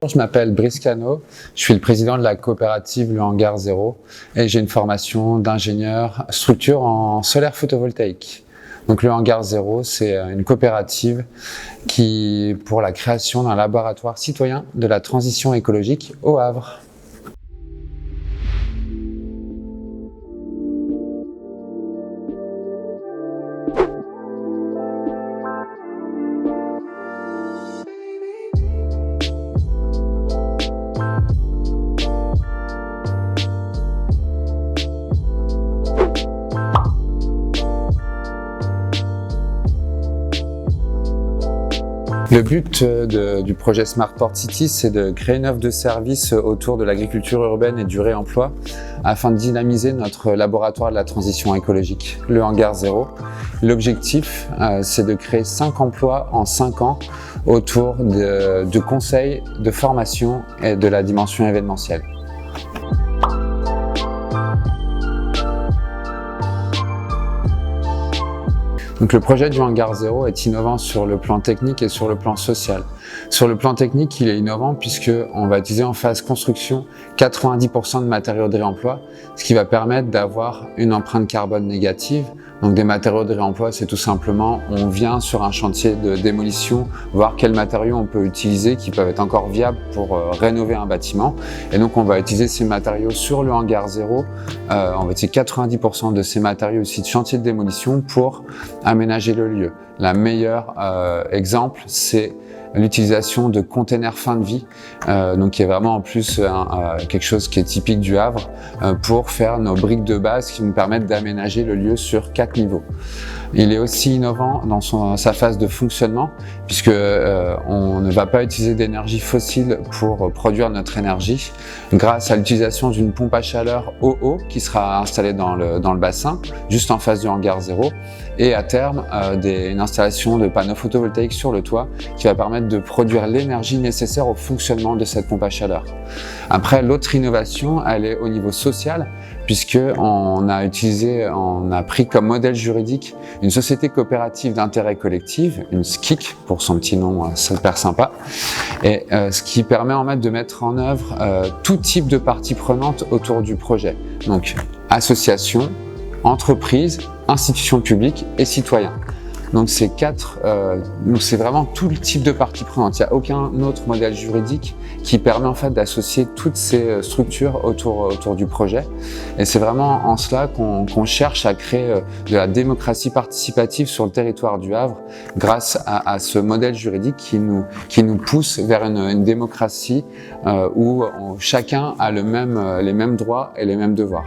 Je m'appelle Brice Cano, je suis le président de la coopérative Le Hangar Zéro et j'ai une formation d'ingénieur structure en solaire photovoltaïque. Donc Le Hangar Zéro, c'est une coopérative pour la création d'un laboratoire citoyen de la transition écologique au Havre. Le but du projet Smart Port City, c'est de créer une offre de services autour de l'agriculture urbaine et du réemploi afin de dynamiser notre laboratoire de la transition écologique, le Hangar Zéro. L'objectif, c'est de créer 5 emplois en 5 ans autour de conseils, de formation et de la dimension événementielle. Donc le projet du Hangar Zéro est innovant sur le plan technique et sur le plan social. Sur le plan technique, il est innovant puisqu'on va utiliser en phase construction 90% de matériaux de réemploi, ce qui va permettre d'avoir une empreinte carbone négative. Donc des matériaux de réemploi, c'est tout simplement, on vient sur un chantier de démolition, voir quels matériaux on peut utiliser qui peuvent être encore viables pour rénover un bâtiment. Et donc on va utiliser ces matériaux sur le Hangar Zéro, on va utiliser 90% de ces matériaux aussi de chantier de démolition pour aménager le lieu. La meilleure exemple, c'est l'utilisation de containers fin de vie, donc qui est vraiment en plus quelque chose qui est typique du Havre, pour faire nos briques de base qui nous permettent d'aménager le lieu sur 4 niveaux. Il est aussi innovant dans sa phase de fonctionnement puisque on ne va pas utiliser d'énergie fossile pour produire notre énergie grâce à l'utilisation d'une pompe à chaleur eau qui sera installée dans le bassin juste en face du Hangar Zéro et à terme une installation de panneaux photovoltaïques sur le toit qui va permettre de produire l'énergie nécessaire au fonctionnement de cette pompe à chaleur. Après, l'autre innovation, elle est au niveau social puisque on a pris comme modèle juridique une société coopérative d'intérêt collectif, une SCIC pour son petit nom super sympa, et ce qui permet en fait de mettre en œuvre tout type de parties prenantes autour du projet. Donc associations, entreprises, institutions publiques et citoyens. Donc c'est vraiment tout le type de parties prenantes. Il n'y a aucun autre modèle juridique qui permet en fait d'associer toutes ces structures autour du projet. Et c'est vraiment en cela qu'on cherche à créer de la démocratie participative sur le territoire du Havre grâce à ce modèle juridique qui nous pousse vers une démocratie où chacun a les mêmes droits et les mêmes devoirs.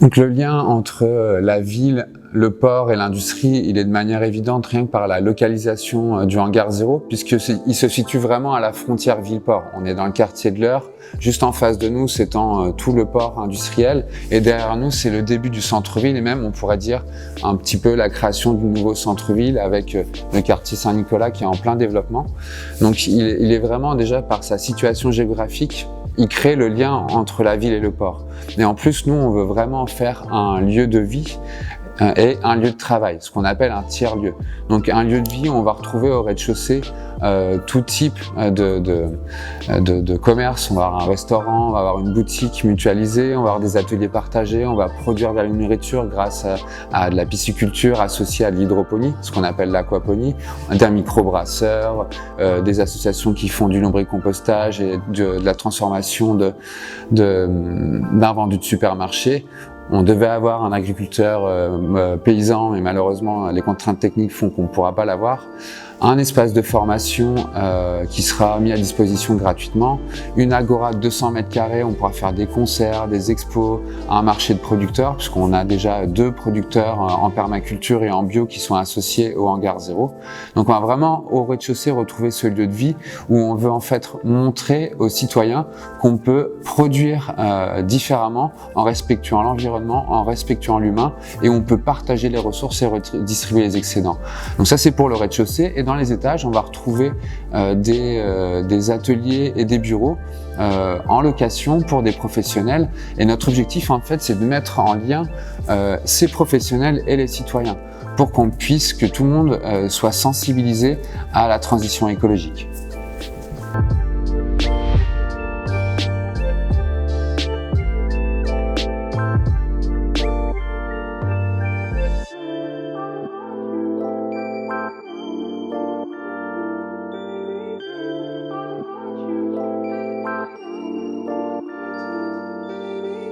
Donc le lien entre la ville, le port et l'industrie, il est de manière évidente rien que par la localisation du Hangar Zéro, puisqu'il se situe vraiment à la frontière ville-port. On est dans le quartier de l'Eure, juste en face de nous s'étend tout le port industriel, et derrière nous c'est le début du centre-ville, et même on pourrait dire un petit peu la création du nouveau centre-ville avec le quartier Saint-Nicolas qui est en plein développement. Donc il est vraiment déjà par sa situation géographique, il crée le lien entre la ville et le port. Mais en plus, nous, on veut vraiment faire un lieu de vie et un lieu de travail, ce qu'on appelle un tiers-lieu. Donc un lieu de vie, on va retrouver au rez-de-chaussée tout type de commerce. On va avoir un restaurant, on va avoir une boutique mutualisée, on va avoir des ateliers partagés, on va produire de la nourriture grâce à de la pisciculture associée à de l'hydroponie, ce qu'on appelle l'aquaponie, d'un microbrasseur, des associations qui font du lombricompostage et de la transformation d'invendus de supermarché. On devait avoir un agriculteur paysan, mais malheureusement les contraintes techniques font qu'on ne pourra pas l'avoir. Un espace de formation qui sera mis à disposition gratuitement, une agora de 200 mètres carrés, on pourra faire des concerts, des expos, un marché de producteurs, puisqu'on a déjà 2 producteurs en permaculture et en bio qui sont associés au Hangar Zéro. Donc on va vraiment au rez-de-chaussée retrouver ce lieu de vie où on veut en fait montrer aux citoyens qu'on peut produire différemment en respectant l'environnement, en respectant l'humain, et on peut partager les ressources et redistribuer les excédents. Donc ça c'est pour le rez-de-chaussée. Et dans les étages, on va retrouver des ateliers et des bureaux en location pour des professionnels. Et notre objectif, en fait, c'est de mettre en lien ces professionnels et les citoyens pour que tout le monde soit sensibilisé à la transition écologique.